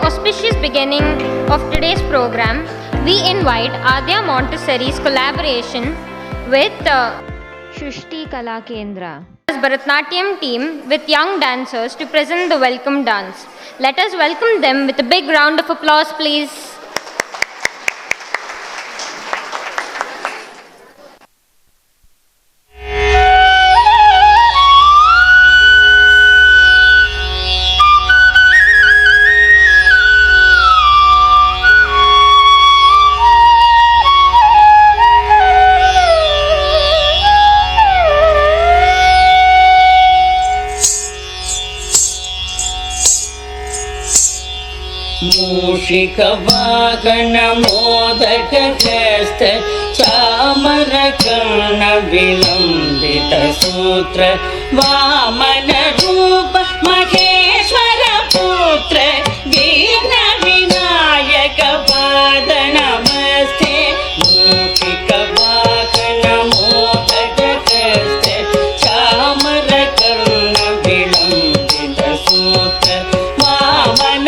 auspicious beginning of today's program, we invite Adya Montessori's collaboration with Shushti Kala Kendra Bharatnatyam team with young dancers to present the welcome dance. Let us welcome them with a big round of applause, please. मूषिकवाहन मोदकहस्त चामरकर्ण विलम्बित सूत्र वामन रूप महेश्वर पुत्र विघ्न विनायक पाद नमस्ते। मूषिकवाहन मोदकहस्त चामरकर्ण विलम्बित सूत्र Vaman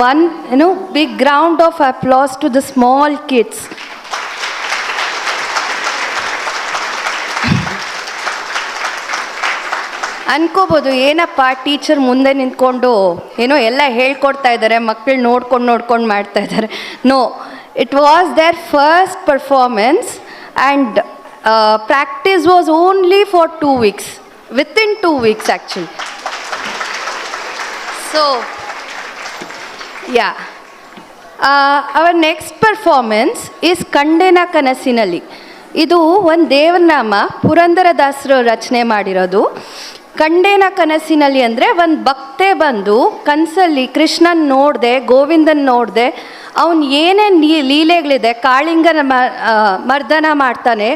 One, big round of applause to the small kids. ಅನ್ಕೋಬೋದು ಏನಪ್ಪ ಟೀಚರ್ ಮುಂದೆ ನಿಂತ್ಕೊಂಡು ಎಲ್ಲ ಹೇಳ್ಕೊಡ್ತಾ ಇದ್ದಾರೆ, ಮಕ್ಕಳು ನೋಡ್ಕೊಂಡು ಮಾಡ್ತಾ ಇದ್ದಾರೆ. No, it was there first performance and practice was only for 2 weeks, within 2 weeks actually. So Yeah. Our next performance is ಕಂಡೆನ ಕನಸಿನಲ್ಲಿ. ಇದು ಒಂದು ದೇವರನಾಮ, ಪುರಂದರದಾಸರು ರಚನೆ ಮಾಡಿರೋದು. ಕಂಡೆನ ಕನಸಿನಲ್ಲಿ ಅಂದರೆ ಒಂದು ಭಕ್ತೆ ಬಂದು ಕನಸಲ್ಲಿ ಕೃಷ್ಣನ್ ನೋಡಿದೆ, ಗೋವಿಂದನ್ ನೋಡಿದೆ, ಅವನು ಏನೇನು ಲೀಲೆಗಳಿದೆ, ಕಾಳಿಂಗನ ಮರ್ದನ ಮಾಡ್ತಾನೆ,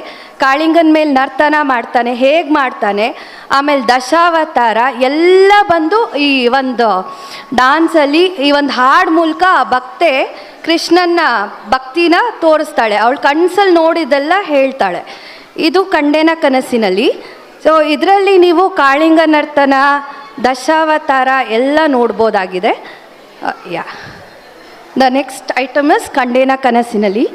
ಕಾಳಿಂಗನ ಮೇಲೆ ನರ್ತನ ಮಾಡ್ತಾನೆ, ಹೇಗೆ ಮಾಡ್ತಾನೆ, ಆಮೇಲೆ ದಶಾವತಾರ ಎಲ್ಲ ಬಂದು ಈ ಒಂದು ಡ್ಯಾನ್ಸಲ್ಲಿ ಈ ಒಂದು ಹಾಡು ಮೂಲಕ ಆ ಭಕ್ತೆ ಕೃಷ್ಣನ ಭಕ್ತಿನ ತೋರಿಸ್ತಾಳೆ. ಅವಳು ಕನಸಲ್ಲಿ ನೋಡಿದ್ದೆಲ್ಲ ಹೇಳ್ತಾಳೆ. ಇದು ಕಂಡೆನ ಕನಸಿನಲ್ಲಿ. ಸೊ ಇದರಲ್ಲಿ ನೀವು ಕಾಳಿಂಗ ನರ್ತನ, ದಶಾವತಾರ ಎಲ್ಲ ನೋಡ್ಬೋದಾಗಿದೆ. Yeah the next item is ಕಂಡೆನ ಕನಸಿನಲ್ಲಿ.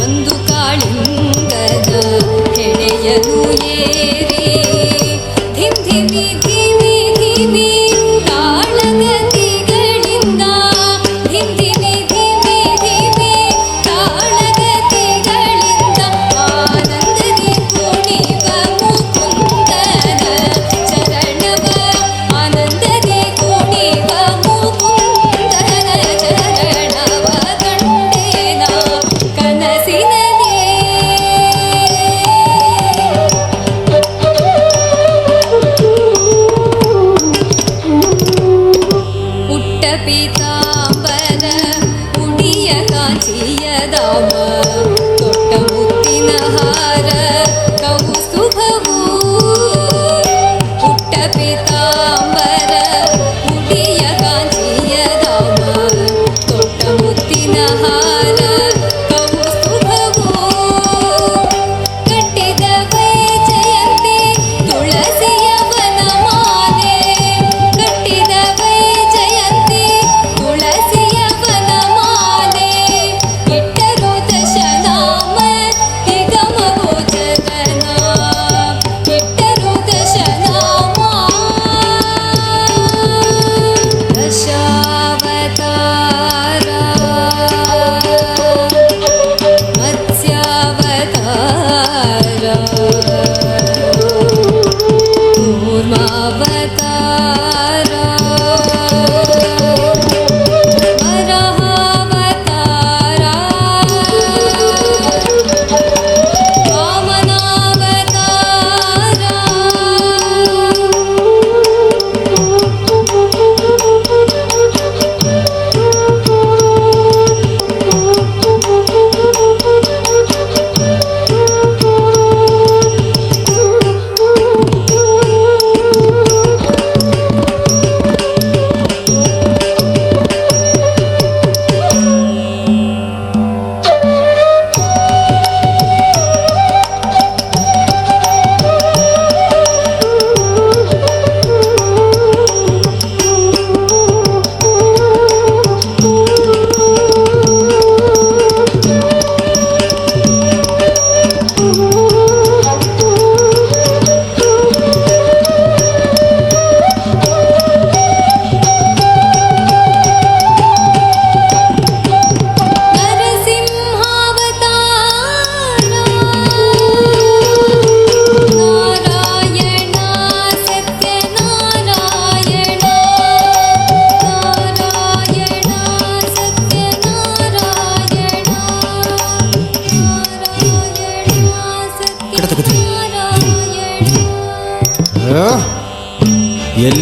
ಒಂದು ಕಾಳಿಂಗದ ಹೆಣೆಯನು ಏರಿ ಧಿಮ್ ಧಿಮಿ ಧಿಮಿ ಧಿಮಿ ತಾಳಗತಿಗಳಿಂದ ಧಿಮ್ ಧಿಮಿ ಧಿಮಿ ಧಿಮಿ ತಾಳಗತಿಗಳಿಂದ ಆನಂದದಿ ಕುಣಿವ ಮುಕುಂದನ ಚರಣವ ಆನಂದದಿ ಕುಣಿವ ಮುಕುಂದನ ಚರಣವ ಕಂಡೇನ ಕನಸಿನಲ್ಲಿ ಪುಟ್ಟ ಪೀತಾಂಬರ ಉಡಿಯ ಕಾಂಚಿಯ ದಾಮ ತೊಟ್ಟ ಮುತ್ತಿನ ಹಾರ ಕೌಸ್ತುಭವು ಪುಟ್ಟ ಪೀತಾಂಬರ ಉಡಿಯ ಕಾಂಚಿಯ ದಾಮ ತೊಟ್ಟ ಮುತ್ತಿನ ಹಾರ ಕೌಸ್ತುಭವು ಕಟ್ಟಿದ ವೈಜಯಂತಿ ತುಳ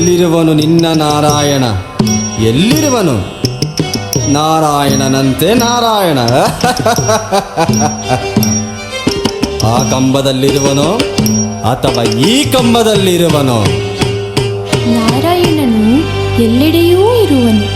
ಎಲ್ಲಿರುವನು ನಿನ್ನ ನಾರಾಯಣ, ಎಲ್ಲಿರುವನು ನಾರಾಯಣನಂತೆ ನಾರಾಯಣ? ಆ ಕಂಬದಲ್ಲಿರುವನೋ ಅಥವಾ ಈ ಕಂಬದಲ್ಲಿರುವನೋ? ನಾರಾಯಣನು ಎಲ್ಲೆಡೆಯೂ ಇರುವನು.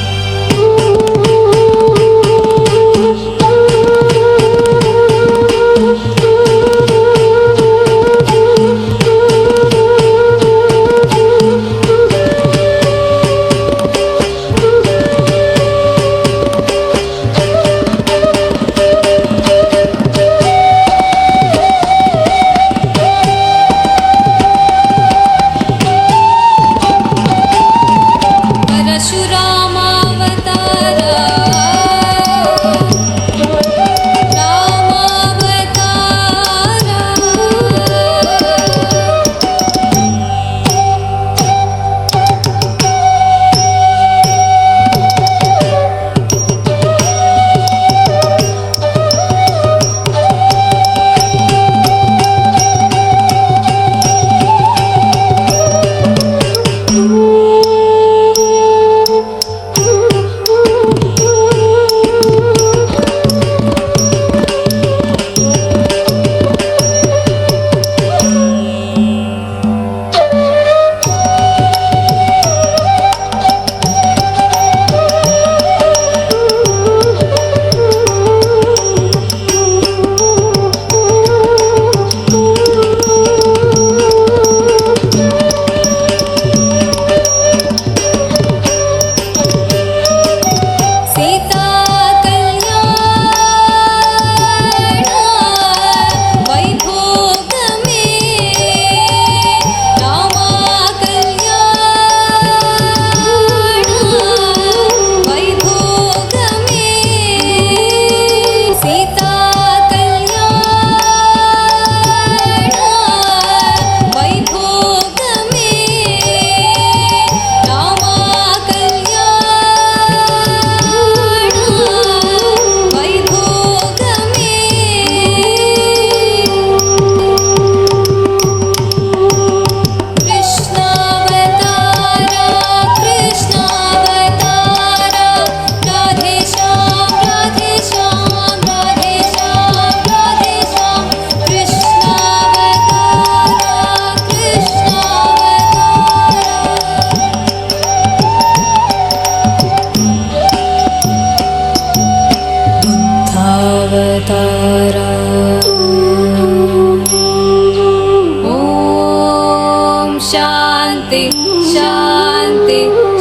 शांति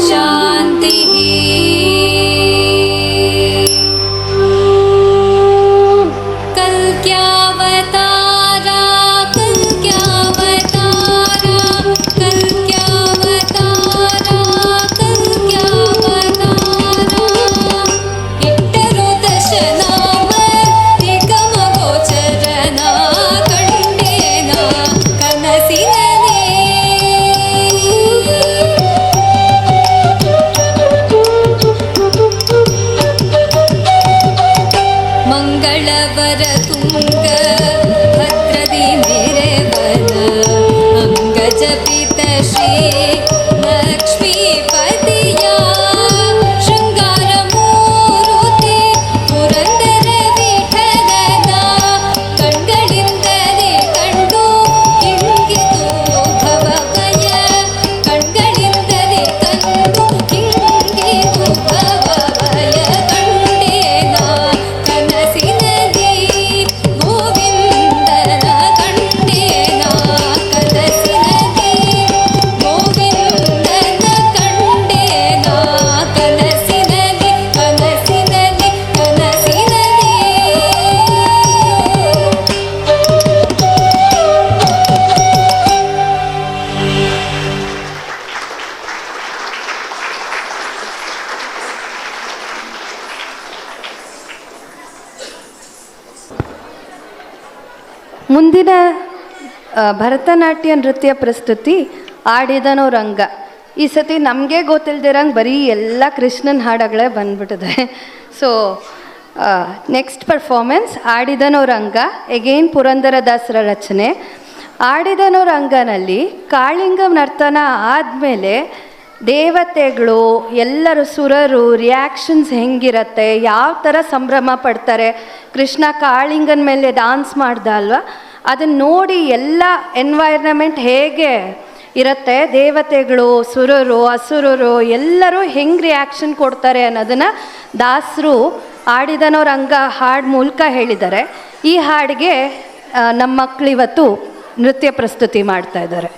शांति कल क्या बतारा कल क्या बतारा कल क्या बतारा कल क्या बतारा इट्टरो दशनाम निगम गोचरना कंडेना कनसिनने मंगलवर तुंग भद्रदी मेरे वन अंग जपित श्री लक्ष्मीपतिया शृंगार मूर्ति पुरंदर विठलना कण्ಗಳಿಂದಲೇ ಕಂಡು ಹಿಂಗಿತು ಭವಭಯ ಕಣ್ಗಳಿಂದಲೇ ಕಂಡು ಹಿಂಗಿತು ಭವಭಯ ಕಂಡೇನ ಕನಸಿನಲ್ಲಿ ಗೋವಿಂದನ ಕಂಡೇನ ಕನಸಿನಲ್ಲಿ ಗೋವಿಂದನ ಕಂಡೇನ ಕನಸಿನಲ್ಲಿ ಕನಸಿನಲ್ಲಿ ಕನಸಿನಲ್ಲಿ ಮುಂದಿನ ಭರತನಾಟ್ಯ ನೃತ್ಯ ಪ್ರಸ್ತುತಿ ಆಡಿದನೋ ರಂಗ. ಈ ಸತಿ ನಮಗೆ ಗೊತ್ತಿಲ್ದಿರಂಗೆ ಬರೀ ಎಲ್ಲ ಕೃಷ್ಣನ ಹಾಡುಗಳೇ ಬಂದ್ಬಿಟ್ಟಿದೆ. ಸೊ ನೆಕ್ಸ್ಟ್ ಪರ್ಫಾರ್ಮೆನ್ಸ್ ಆಡಿದನೋ ರಂಗ, ಎಗೇನ್ ಪುರಂದರದಾಸರ ರಚನೆ. ಆಡಿದನೋ ರಂಗನಲ್ಲಿ ಕಾಳಿಂಗ ನರ್ತನ ಆದಮೇಲೆ ದೇವತೆಗಳು ಎಲ್ಲರೂ ಸುರರು ರಿಯಾಕ್ಷನ್ಸ್ ಹೆಂಗಿರತ್ತೆ, ಯಾವ ಥರ ಸಂಭ್ರಮ ಪಡ್ತಾರೆ. ಕೃಷ್ಣ ಕಾಳಿಂಗನ ಮೇಲೆ ಡಾನ್ಸ್ ಮಾಡ್ದ ಅಲ್ವಾ, ಅದನ್ನು ನೋಡಿ ಎಲ್ಲ ಎನ್ವೈರ್ನಮೆಂಟ್ ಹೇಗೆ ಇರುತ್ತೆ, ದೇವತೆಗಳು ಸುರರು ಅಸುರರು ಎಲ್ಲರೂ ಹೆಂಗೆ ರಿಯಾಕ್ಷನ್ ಕೊಡ್ತಾರೆ ಅನ್ನೋದನ್ನು ದಾಸರು ಆಡಿದನವ್ರ ಅಂಗ ಹಾಡು ಮೂಲಕ ಹೇಳಿದ್ದಾರೆ. ಈ ಹಾಡಿಗೆ ನಮ್ಮ ಮಕ್ಕಳು ಇವತ್ತು ನೃತ್ಯ ಪ್ರಸ್ತುತಿ ಮಾಡ್ತಾ ಇದ್ದಾರೆ.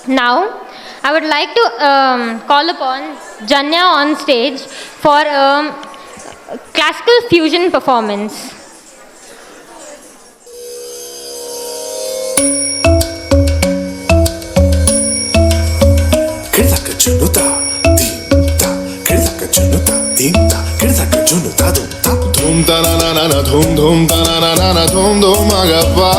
Now, I would like to call upon Janya on stage for classical fusion performance. Kirzaka chunuta, tinta. Kirzaka chunuta, tinta. Kirzaka chunuta, dumta. Dum da na na na na, dum dum da na na na na, dum dum agapa.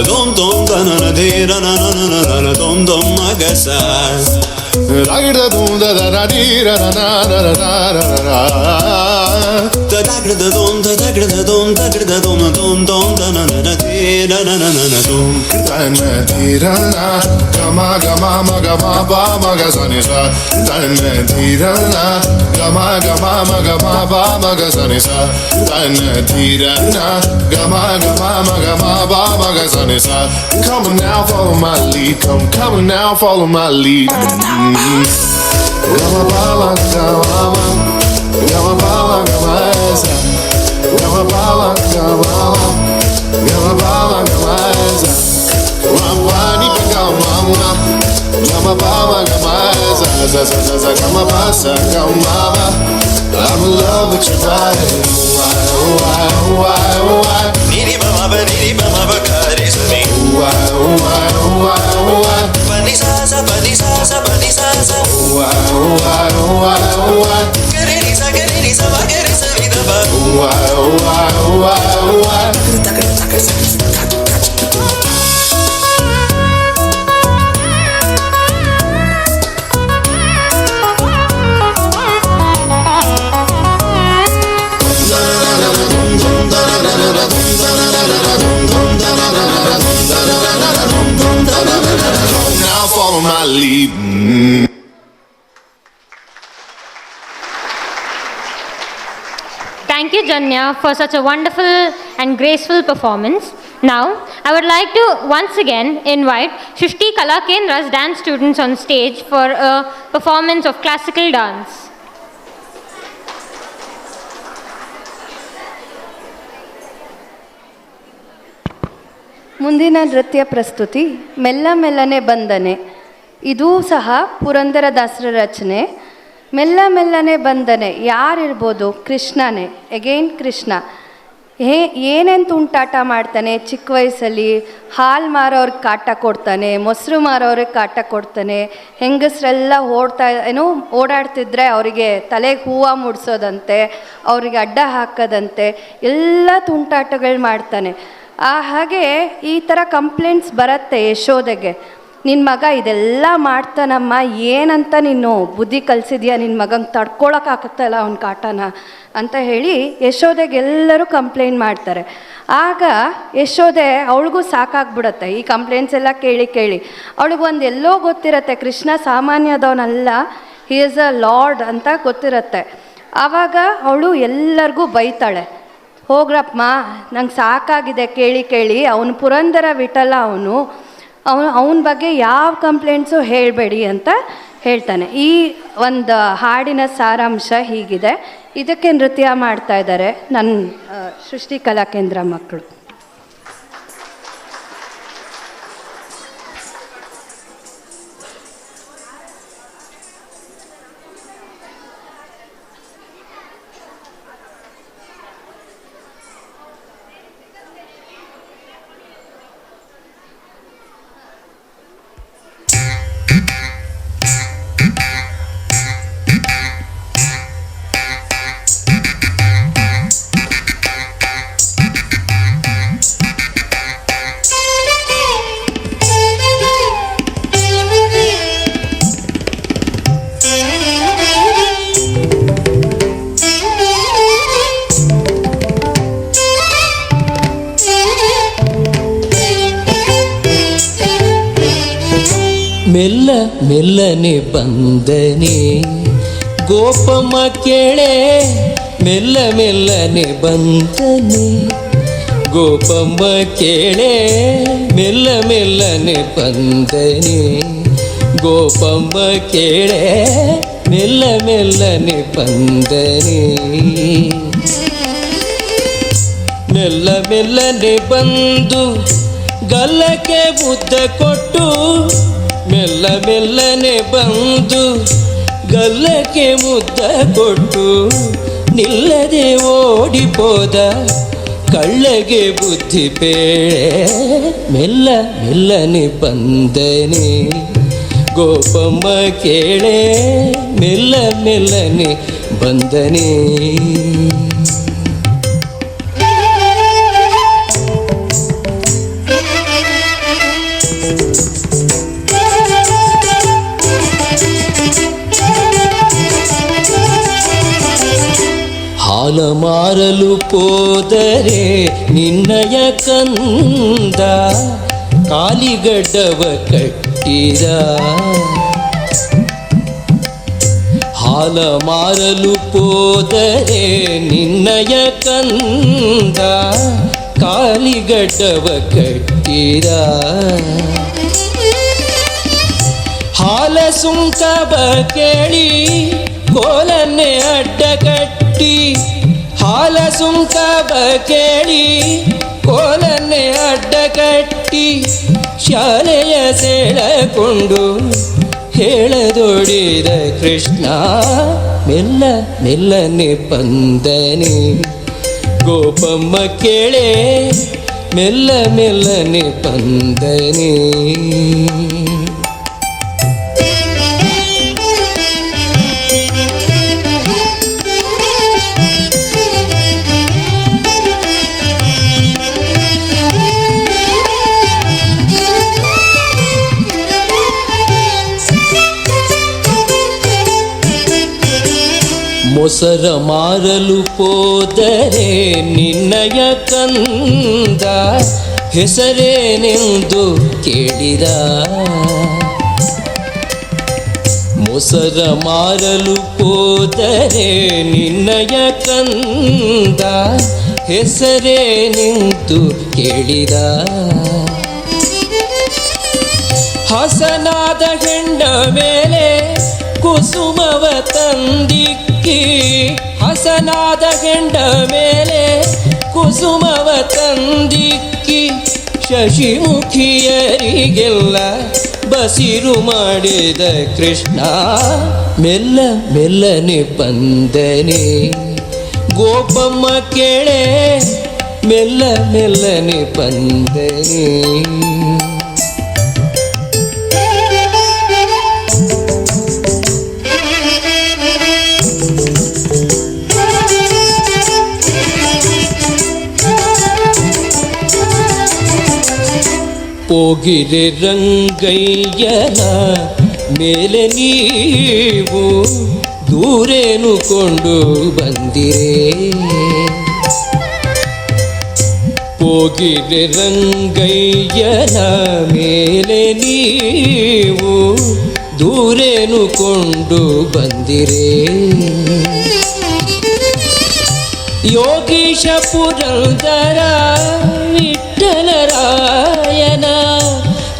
Dom dom da na na de na na na na na na dom dom magasa. Ragda dum da da da di ra na na na na na na. Da da da dom da da dom da da dom dom dom da na na na de na na na na dom. Kirtana tirana, gama gama ma gama ba ma ga sa ni sa. Kirtana tirana, gama gama ma gama ba ma ga sa ni sa. Kirtana tirana, gama gama ma gama ba ma ga sa ni sa. Come on now, follow my lead. Come on now, follow my lead. Gama ba ma gama ba, gama ba ma gama sa. Gama ba ma gama ba, gama ba ma gama sa. Wani pagama, gama ba ma gama sa. Sa sa sa sa gama ba sa gama ba. I'm in love with your body. Why, why, why, why? Niri mama ba kare sa ni. Why, why, why, why? Pani sa sa pani sa sa pani sa sa. Why, why, why, why? Kare ni sa ba kare sa ni da ba. Why, why, why, why? Now follow my lead. Thank you, Janya, for such a wonderful and graceful performance. Now, I would like to once again invite Shrishti Kala Kendra's dance students on stage for a performance of classical dance. ಮುಂದಿನ ನೃತ್ಯ ಪ್ರಸ್ತುತಿ ಮೆಲ್ಲ ಮೆಲ್ಲನೆ ಬಂದನೆ. ಇದೂ ಸಹ ಪುರಂದರದಾಸರ ರಚನೆ. ಮೆಲ್ಲ ಮೆಲ್ಲನೆ ಬಂದನೆ ಯಾರಿರ್ಬೋದು? ಕೃಷ್ಣನೇ. ಎಗೈನ್ ಕೃಷ್ಣ ಏನೇನು ತುಂಟಾಟ ಮಾಡ್ತಾನೆ ಚಿಕ್ಕ ವಯಸ್ಸಲ್ಲಿ. ಹಾಲು ಮಾರೋರಿಗೆ ಕಾಟ ಕೊಡ್ತಾನೆ, ಮೊಸರು ಮಾರೋರಿಗೆ ಕಾಟ ಕೊಡ್ತಾನೆ. ಹೆಂಗಸರೆಲ್ಲ ಓಡಾಡ್ತಿದ್ರೆ ಅವರಿಗೆ ತಲೆಗೆ ಹೂವು ಮುಡಿಸೋದಂತೆ, ಅವರಿಗೆ ಅಡ್ಡ ಹಾಕೋದಂತೆ, ಎಲ್ಲ ತುಂಟಾಟಗಳು ಮಾಡ್ತಾನೆ. ಹಾಗೆ ಈ ಥರ ಕಂಪ್ಲೇಂಟ್ಸ್ ಬರುತ್ತೆ ಯಶೋದೆಗೆ. ನಿನ್ನ ಮಗ ಇದೆಲ್ಲ ಮಾಡ್ತಾನಮ್ಮ, ಏನಂತ ನೀನು ಬುದ್ಧಿ ಕಲಿಸಿದ್ಯಾ, ನಿನ್ನ ಮಗಂಗೆ ತಡ್ಕೊಳಕ್ಕಾಗತ್ತಲ್ಲ ಅವ್ನ ಕಾಟನ ಅಂತ ಹೇಳಿ ಯಶೋದೆಗೆ ಎಲ್ಲರೂ ಕಂಪ್ಲೇಂಟ್ ಮಾಡ್ತಾರೆ. ಆಗ ಯಶೋದೆ ಅವಳಿಗೂ ಸಾಕಾಗ್ಬಿಡತ್ತೆ ಈ ಕಂಪ್ಲೇಂಟ್ಸ್ ಎಲ್ಲ ಕೇಳಿ ಕೇಳಿ. ಅವಳಿಗೊಂದು ಎಲ್ಲೋ ಗೊತ್ತಿರತ್ತೆ ಕೃಷ್ಣ ಸಾಮಾನ್ಯದವನಲ್ಲ, ಹಿ ಈಸ್ ಅ ಲಾರ್ಡ್ ಅಂತ ಗೊತ್ತಿರತ್ತೆ. ಆವಾಗ ಅವಳು ಎಲ್ಲರಿಗೂ ಬೈತಾಳೆ, ಹೋಗ್ರಪ್ಪ ನಂಗೆ ಸಾಕಾಗಿದೆ ಕೇಳಿ ಕೇಳಿ, ಅವನು ಪುರಂದರ ವಿಠಲ, ಅವನ ಬಗ್ಗೆ ಯಾವ ಕಂಪ್ಲೇಂಟ್ಸು ಹೇಳಬೇಡಿ ಅಂತ ಹೇಳ್ತಾನೆ. ಈ ಒಂದು ಹಾಡಿನ ಸಾರಾಂಶ ಹೀಗಿದೆ. ಇದಕ್ಕೆ ನೃತ್ಯ ಮಾಡ್ತಾ ಇದ್ದಾರೆ ನನ್ನ ಸೃಷ್ಟಿ ಕಲಾ ಕೇಂದ್ರ ಮಕ್ಕಳು. ಮೆಲ್ಲ ಮೆಲ್ಲನೆ ಬಂದನೆ ಗೋಪಮ್ಮ ಕೇಳೆ, ಮೆಲ್ಲ ಮೆಲ್ಲನೆ ಬಂದನೆ ಗೋಪಮ್ಮ ಕೇಳೆ, ಮೆಲ್ಲ ಮೆಲ್ಲನೆ ಬಂದನೆ ಗೋಪಮ್ಮ ಕೇಳೆ, ಮೆಲ್ಲ ಮೆಲ್ಲನೆ ಬಂದನೆ. ಮೆಲ್ಲ ಮೆಲ್ಲನೆ ಬಂದು ಗಲ್ಲಕ್ಕೆ ಮುದ್ದ ಕೊಟ್ಟು ಮೆಲ್ಲನೆ ಬಂದು ಗಲ್ಲಕ್ಕೆ ಮುದ್ದ ಕೊಟ್ಟು ನಿಲ್ಲದೆ ಓಡಿಪೋದ ಕಳ್ಳಗೆ ಬುದ್ಧಿ ಪೇಳೆ ಮೆಲ್ಲ ಮೆಲ್ಲನೆ ಬಂದನೆ ಗೋಪಮ್ಮ ಕೇಳೆ ಮೆಲ್ಲ ಮೆಲ್ಲನೆ ಬಂದನೆ. ಹಾಲ ಮಾರಲು ಹೋದರೆ ನಿನ್ನಯ ಕಂದ ಕಾಲಿಗಡ್ಡವ ಕಟ್ಟಿದ. ಹಾಲ ಮಾರಲು ಹೋದರೆ ನಿನ್ನಯ ಕಂದ ಕಾಲಿಗಡ್ಡವ ಕಟ್ಟಿದ. ಹಾಲ ಸುಂಕವ ಕೇಳಿ ಕೋಲನ್ನೇ ಅಡ್ಡ ಕಟ್ಟಿ ಹಾಲ ಸುಂಕವ ಕೇಳಿ ಕೋಲನ್ನೇ ಅಡ್ಡ ಕಟ್ಟಿ ಶಾಲೆಯ ಸೆಳೆಕೊಂಡು ಹೇಳದೊಡಿದ ಕೃಷ್ಣ ಮೆಲ್ಲ ಮೆಲ್ಲನೆ ಬಂದನೆ ಗೋಪಮ್ಮ ಕೇಳೆ ಮೆಲ್ಲ ಮೆಲ್ಲನೆ ಬಂದನೆ. ಮೊಸರ ಮಾರಲು ಹೋದರೆ ನಿನ್ನಯ ಕಂದ ಹೆಸರೇನೆಂದು ಕೇಳಿದ. ಮೊಸರ ಮಾರಲು ಹೋದರೆ ನಿನ್ನಯ ಕಂದ ಹೆಸರೇನೆಂದು ಕೇಳಿದ. ಹಸನಾದ ಹೆಣ್ಣ ಮೇಲೆ ಕುಸುಮವ ತಂದಿಕ್ಕಿ ಹಸನಾದ ಹೆಂಡ ಮೇಲೆ ಕುಸುಮವ ತಂದಿಕ್ಕಿ ಶಶಿಮುಖಿಯರಿಗೆಲ್ಲ ಬಸಿರು ಮಾಡಿದ ಕೃಷ್ಣ ಮೆಲ್ಲ ಮೆಲ್ಲನೆ ಬಂದನೆ ಗೋಪಮ್ಮ ಕೇಳೆ ಮೆಲ್ಲ ಮೆಲ್ಲನೆ ಬಂದನೆ. ಹೋಗಿರೆ ರಂಗಯ್ಯನ ಮೇಲೆ ನೀವು ದೂರೇನು ಕೊಂಡು ಬಂದಿರೆ. ಹೋಗಿರೆ ರಂಗಯ್ಯನ ಮೇಲೆ ನೀವು ದೂರೇನು ಕೊಂಡು ಬಂದಿರೆ. ಯೋಗೀಶ ಪುರಂದರ ವಿಠ್ಠಲರಾಯನ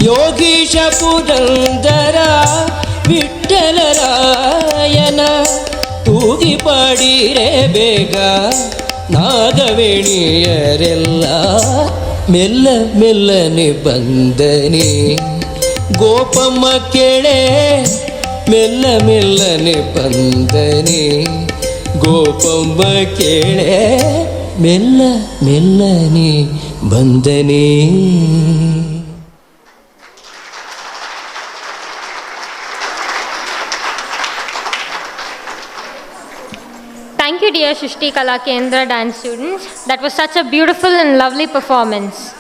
ಯೋಗೀಶ ಪುರಂದರ ವಿಠ್ಠಲರಾಯನ ತೂಗಿ ಪಾಡಿರೆ ಬೇಗ ನಾಗವೇಣಿಯರೆಲ್ಲ ಮೆಲ್ಲ ಮೆಲ್ಲನೆ ಬಂದನೆ ಗೋಪಮ್ಮ ಕೇಳೆ ಮೆಲ್ಲ ಮೆಲ್ಲನೆ ಬಂದನೆ ಗೋಪಮ್ಮ ಕೇಳೆ ಮೆಲ್ಲ ಮೆಲ್ಲನೆ ಬಂದನೆ. Thank you, dear Shrishti Kala Kendra dance students. That was such a beautiful and lovely performance.